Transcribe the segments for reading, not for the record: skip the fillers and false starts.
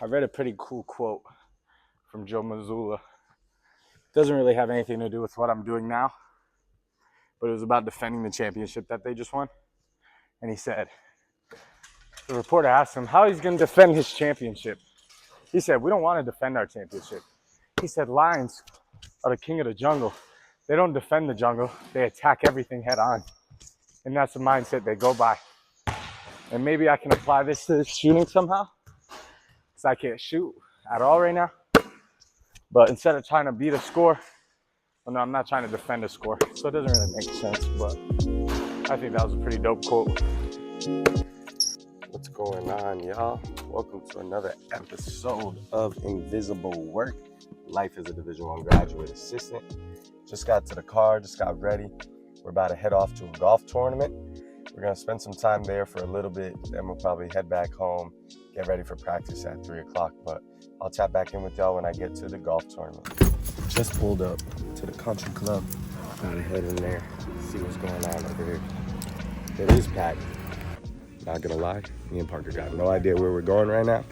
I read a pretty cool quote from Joe Mazzulla. Doesn't really have anything to do with what I'm doing now, but it was about defending the championship that they just won. And he said, the reporter asked him how he's going to defend his championship. He said, we don't want to defend our championship. He said, lions are the king of the jungle. They don't defend the jungle. They attack everything head on. And that's the mindset they go by. And maybe I can apply this to shooting somehow, because I can't shoot at all right now. But instead of trying to beat a score, well, no, I'm not trying to defend a score. So it doesn't really make sense, but I think that was a pretty dope quote. What's going on, y'all? Welcome to another episode of Invisible Work. Life as a Division I graduate assistant. Just got to the car, just got ready. We're about to head off to a golf tournament. We're going to spend some time there for a little bit, then we'll probably head back home, get ready for practice at 3 o'clock. But I'll tap back in with y'all when I get to the golf tournament. Just pulled up to the country club. Gotta head in there, see what's going on over here. It is packed. Not gonna lie, me and Parker got no idea where we're going right now.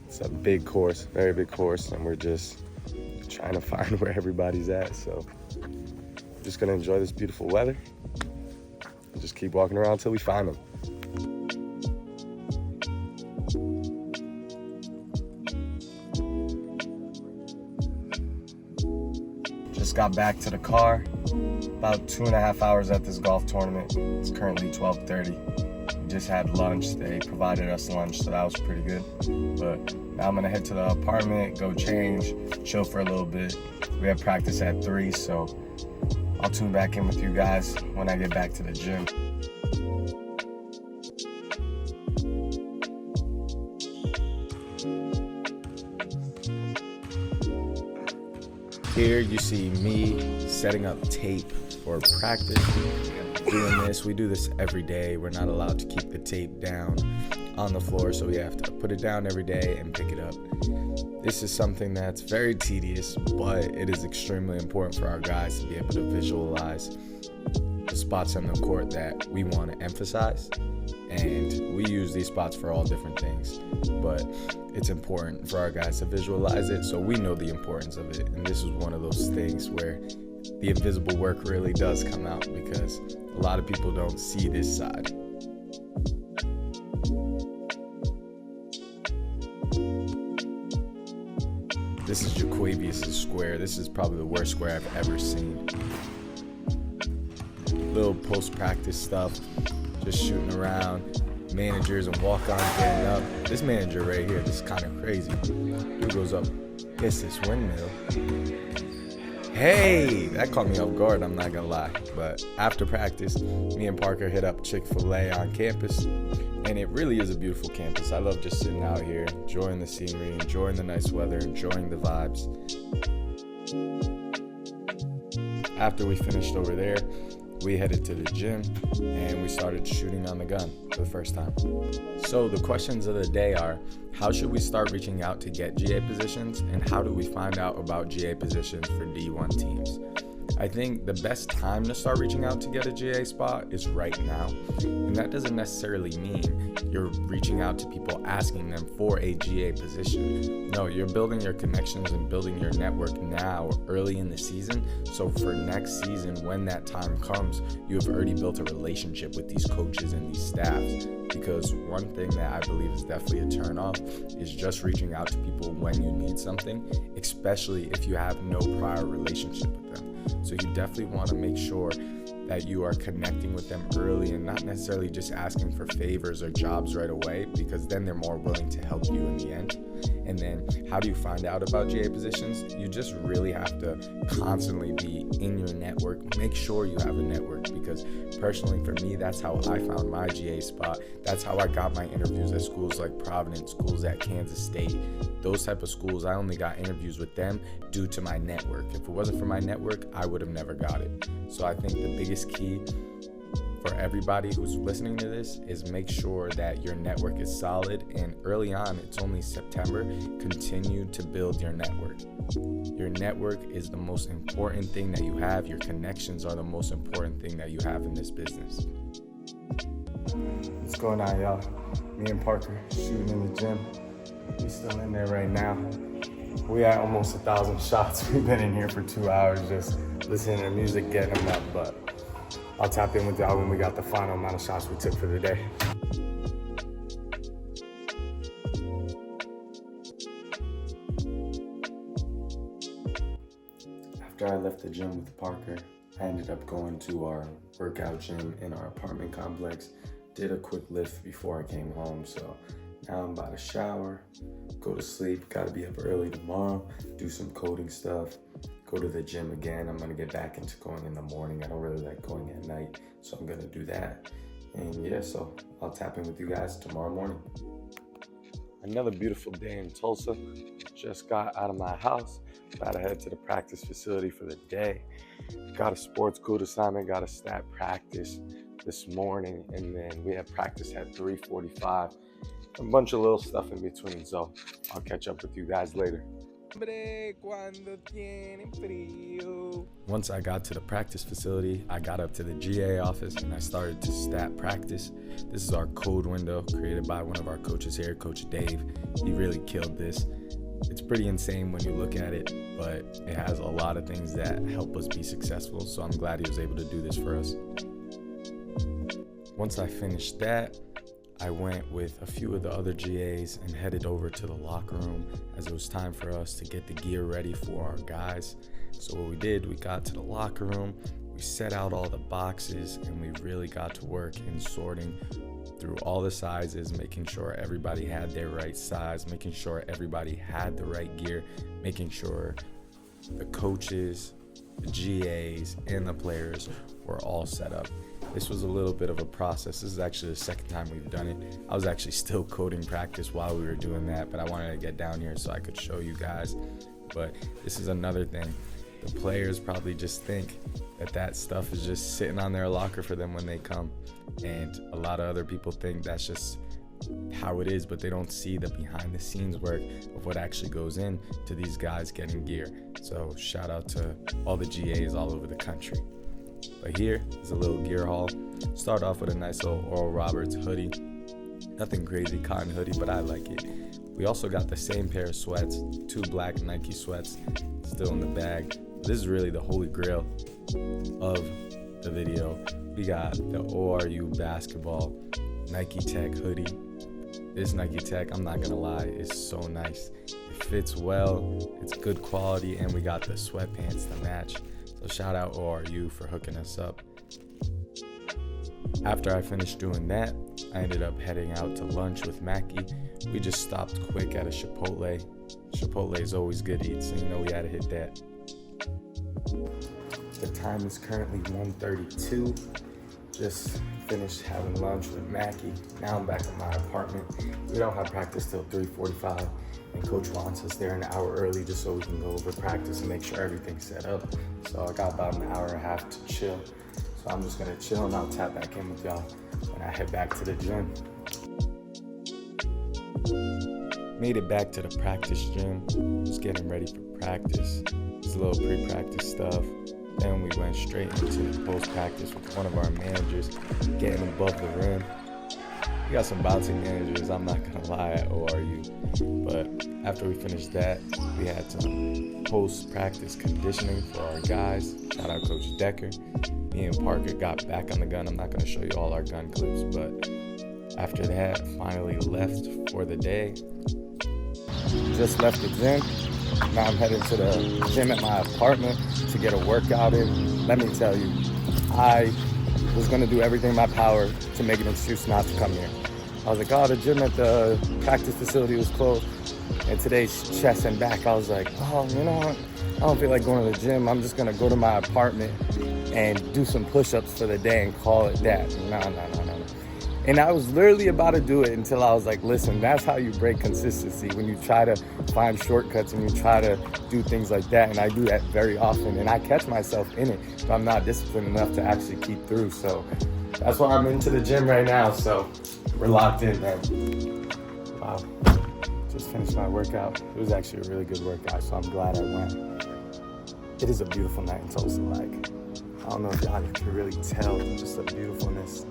It's a big course, very big course, and we're just trying to find where everybody's at. So I'm just gonna enjoy this beautiful weather and just keep walking around until we find them. Just got back to the car, about 2.5 hours at this golf tournament. It's currently 12:30. We just had lunch. They provided us lunch, so that was pretty good. But now I'm gonna head to the apartment, go change, chill for a little bit. We have practice at 3, so I'll tune back in with you guys when I get back to the gym. Here you see me setting up tape for practice. Doing this, we do this every day. We're not allowed to keep the tape down on the floor, so we have to put it down every day and pick it up. This is something that's very tedious, but it is extremely important for our guys to be able to visualize the spots on the court that we want to emphasize. And we use these spots for all different things, but it's important for our guys to visualize it so we know the importance of it. And this is one of those things where the invisible work really does come out, because a lot of people don't see this side. This is Jaquavius' square. This is probably the worst square I've ever seen. Little post-practice stuff, just shooting around, managers and walk-ons getting up. This manager right here, this is kind of crazy. He goes up, hits this windmill. Hey, that caught me off guard, I'm not gonna lie. But after practice, me and Parker hit up Chick-fil-A on campus, and it really is a beautiful campus. I love just sitting out here, enjoying the scenery, enjoying the nice weather, enjoying the vibes. After we finished over there, we headed to the gym and we started shooting on the gun for the first time. So the questions of the day are, how should we start reaching out to get GA positions, and how do we find out about GA positions for D1 teams? I think the best time to start reaching out to get a GA spot is right now. And that doesn't necessarily mean you're reaching out to people asking them for a GA position. No, you're building your connections and building your network now, early in the season. So for next season, when that time comes, you have already built a relationship with these coaches and these staffs. Because one thing that I believe is definitely a turnoff is just reaching out to people when you need something, especially if you have no prior relationship with them. So you definitely want to make sure that you are connecting with them early and not necessarily just asking for favors or jobs right away, because then they're more willing to help you in the end. And then how do you find out about GA positions? You just really have to constantly be in your network. Make sure you have a network, because personally for me, that's how I found my GA spot. That's how I got my interviews at schools like Providence, schools at Kansas State. Those type of schools, I only got interviews with them due to my network. If it wasn't for my network, I would have never got it. So I think the biggest key for everybody who's listening to this is make sure that your network is solid, and early on, it's only September, continue to build your network. Your network is the most important thing that you have. Your connections are the most important thing that you have in this business. What's going on, y'all? Me and Parker shooting in the gym. We still in there right now. We at almost 1,000 shots. We've been in here for 2 hours just listening to music, getting them up, but I'll tap in with y'all when we got the final amount of shots we took for the day. After I left the gym with Parker, I ended up going to our workout gym in our apartment complex, did a quick lift before I came home, so now I'm about to shower, go to sleep, gotta be up early tomorrow, do some coding stuff, go to the gym again. I'm gonna get back into going in the morning. I don't really like going at night, so I'm gonna do that. And yeah, so I'll tap in with you guys tomorrow morning. Another beautiful day in Tulsa. Just got out of my house, about to head to the practice facility for the day. Got a sports code assignment, got a stat practice this morning, and then we had practice at 3:45. A bunch of little stuff in between, so I'll catch up with you guys later. Once I got to the practice facility, I got up to the GA office and I started to stat practice. This is our code window created by one of our coaches here, Coach Dave. He really killed this. It's pretty insane when you look at it, but it has a lot of things that help us be successful, so I'm glad he was able to do this for us. Once I finished that, I went with a few of the other GAs and headed over to the locker room as it was time for us to get the gear ready for our guys. So what we did, we got to the locker room, we set out all the boxes, and we really got to work in sorting through all the sizes, making sure everybody had their right size, making sure everybody had the right gear, making sure the coaches, the GAs, and the players were all set up. This was a little bit of a process. This is actually the second time we've done it. I was actually still coding practice while we were doing that, but I wanted to get down here so I could show you guys. But this is another thing. The players probably just think that stuff is just sitting on their locker for them when they come. And a lot of other people think that's just how it is, but they don't see the behind the scenes work of what actually goes in to these guys getting gear. So shout out to all the GAs all over the country. But here is a little gear haul. Start off with a nice little Oral Roberts hoodie. Nothing crazy, cotton hoodie, but I like it. We also got the same pair of sweats, 2 black Nike sweats, still in the bag. This is really the holy grail of the video. We got the ORU basketball Nike Tech hoodie. This Nike Tech, I'm not gonna lie, is so nice. It fits well, it's good quality, and we got the sweatpants to match. So shout out ORU for hooking us up. After I finished doing that, I ended up heading out to lunch with Mackie. We just stopped quick at a Chipotle. Chipotle is always good to eat, so you know we had to hit that. The time is currently 1:32. Just finished having lunch with Mackie. Now I'm back at my apartment. We don't have practice till 3:45, and Coach wants us there an hour early just so we can go over practice and make sure everything's set up. So I got about an hour and a half to chill. So I'm just gonna chill and I'll tap back in with y'all when I head back to the gym. Made it back to the practice gym. Was getting ready for practice. It's a little pre-practice stuff. Then we went straight into post-practice with one of our managers, getting above the rim. We got some bouncing managers, I'm not gonna lie, at ORU. But after we finished that, we had some post-practice conditioning for our guys. Shout out Coach Decker. Me and Parker got back on the gun. I'm not gonna show you all our gun clips, but after that, finally left for the day. Just left the gym. Now I'm headed to the gym at my apartment to get a workout in. Let me tell you, I was gonna do everything in my power to make an excuse not to come here. I was like, oh, the gym at the practice facility was closed. And today's chest and back, I was like, oh, you know what? I don't feel like going to the gym. I'm just gonna go to my apartment and do some push-ups for the day and call it that. No. And I was literally about to do it until I was like, listen, that's how you break consistency, when you try to find shortcuts and you try to do things like that. And I do that very often, and I catch myself in it, but I'm not disciplined enough to actually keep through. So that's why I'm into the gym right now. So we're locked in, man. Wow. Just finished my workout. It was actually a really good workout, so I'm glad I went. It is a beautiful night in Tulsa. Like, I don't know if y'all can really tell just the beautifulness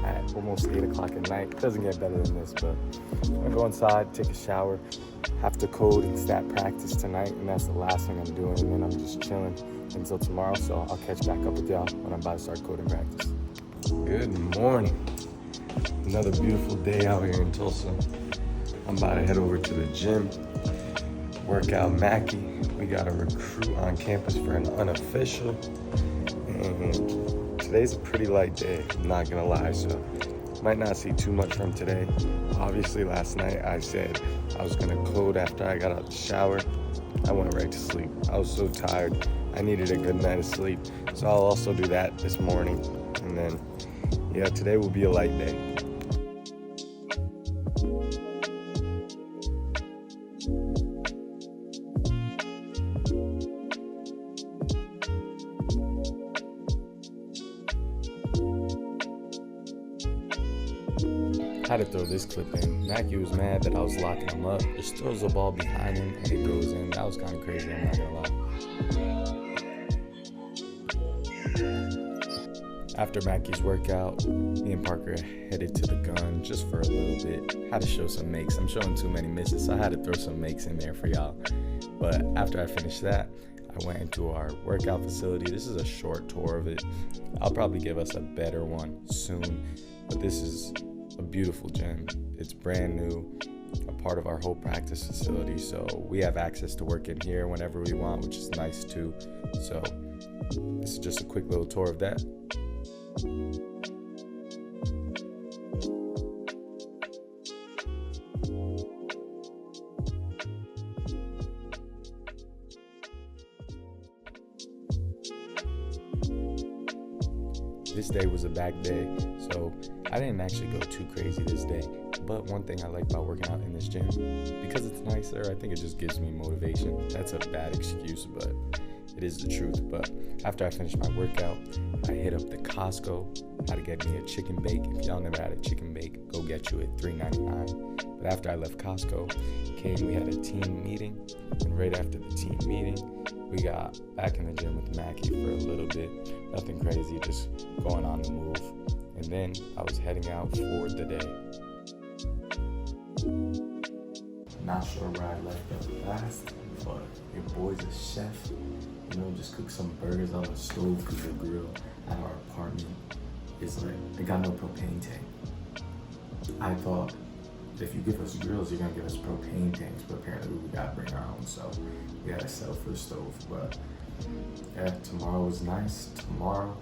at almost 8 o'clock at night. It doesn't get better than this, but I'm gonna go inside, take a shower, have to code and stat practice tonight, and that's the last thing I'm doing, and then I'm just chilling until tomorrow, so I'll catch back up with y'all when I'm about to start coding practice. Good morning. Another beautiful day out here in Tulsa. I'm about to head over to the gym, work out Mackie. We got a recruit on campus for an unofficial, and today's a pretty light day, I'm not gonna lie, so might not see too much from today. Obviously last night I said I was gonna code after I got out the shower. I went right to sleep. I was so tired. I needed a good night of sleep. So I'll also do that this morning. And then, yeah, today will be a light day. I had to throw this clip in. Mackie was mad that I was locking him up. Just throws the ball behind him and it goes in. That was kind of crazy, I'm not gonna lie. After Mackie's workout, me and Parker headed to the gun just for a little bit. Had to show some makes. I'm showing too many misses, so I had to throw some makes in there for y'all. But after I finished that, I went into our workout facility. This is a short tour of it. I'll probably give us a better one soon, but this is a beautiful gym. It's brand new, a part of our whole practice facility, so we have access to work in here whenever we want, which is nice too. So this is just a quick little tour of that. This day was a back day, so I didn't actually go too crazy this day. But one thing I like about working out in this gym, because it's nicer, I think it just gives me motivation. That's a bad excuse, but it is the truth. But after I finished my workout, I hit up the Costco, had to get me a chicken bake. If y'all never had a chicken bake, go get you at $3.99. But after I left Costco, we had a team meeting, and right after the team meeting, we got back in the gym with Mackie for a little bit. Nothing crazy, just going on the move. And then I was heading out for the day. Not sure where I left up last, but your boy's a chef. You know, just cook some burgers on the stove because the grill at our apartment is like, it got no propane tank. I thought if you give us grills, you're gonna give us propane tanks, but apparently we gotta bring our own, so we gotta settle for the stove. But yeah, tomorrow was nice. Tomorrow,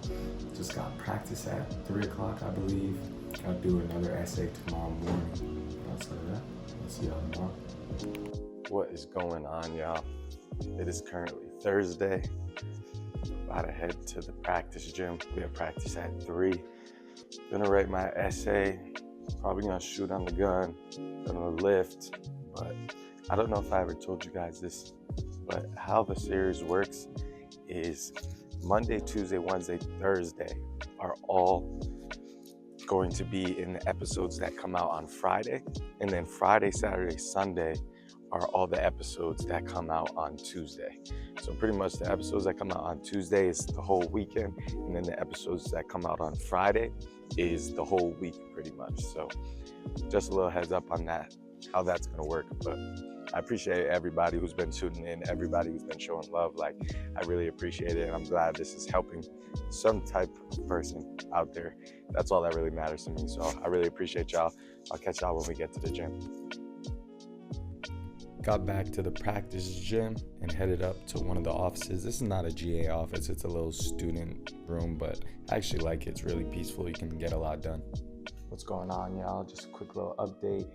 just got practice at 3 o'clock, I believe. I'll do another essay tomorrow morning. Outside of that, I'll see y'all tomorrow. What is going on, y'all? It is currently Thursday. About to head to the practice gym. We have practice at 3. Gonna write my essay. Probably gonna shoot on the gun. Gonna lift. But I don't know if I ever told you guys this, but how the series works is Monday, Tuesday, Wednesday, Thursday are all going to be in the episodes that come out on Friday, and then Friday, Saturday, Sunday are all the episodes that come out on Tuesday. So pretty much the episodes that come out on Tuesday is the whole weekend, and then the episodes that come out on Friday is the whole week pretty much. So just a little heads up on that, how that's gonna work. But I appreciate everybody who's been tuning in, everybody who's been showing love. Like, I really appreciate it, and I'm glad this is helping some type of person out there. That's all that really matters to me. So I really appreciate y'all. I'll catch y'all when we get to the gym. Got back to the practice gym and headed up to one of the offices. This is not a GA office, it's a little student room, but I actually like it. It's really peaceful. You can get a lot done. What's going on, y'all? Just a quick little update.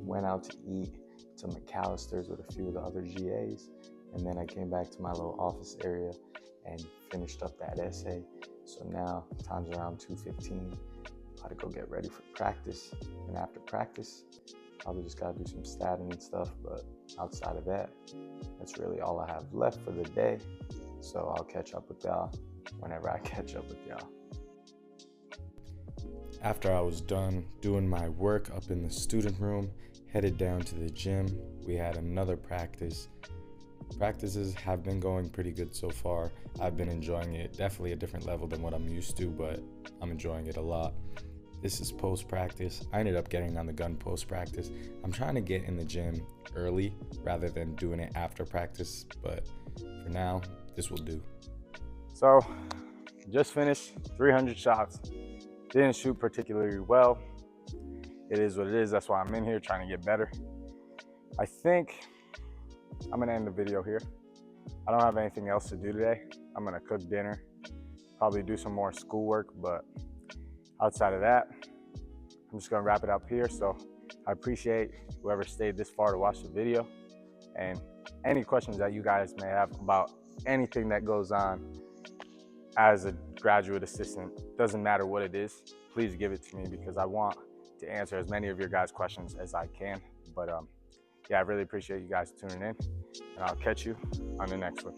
Went out to eat to McAllister's with a few of the other GAs, and then I came back to my little office area and finished up that essay. So now time's around 2:15. Got to go get ready for practice, and after practice probably just gotta do some statting and stuff, but outside of that, that's really all I have left for the day. So I'll catch up with y'all whenever I catch up with y'all. After I was done doing my work up in the student room, headed down to the gym. We had another practice. Practices have been going pretty good so far. I've been enjoying it. Definitely a different level than what I'm used to, but I'm enjoying it a lot. This is post-practice. I ended up getting on the gun post-practice. I'm trying to get in the gym early rather than doing it after practice, but for now, this will do. So, just finished 300 shots. Didn't shoot particularly well. It is what it is. That's why I'm in here trying to get better. I think I'm gonna end the video here. I don't have anything else to do today. I'm gonna cook dinner, probably do some more schoolwork, but outside of that, I'm just gonna wrap it up here. So I appreciate whoever stayed this far to watch the video, and any questions that you guys may have about anything that goes on as a graduate assistant, doesn't matter what it is, please give it to me because I want to answer as many of your guys' questions as I can. But yeah, I really appreciate you guys tuning in, and I'll catch you on the next one.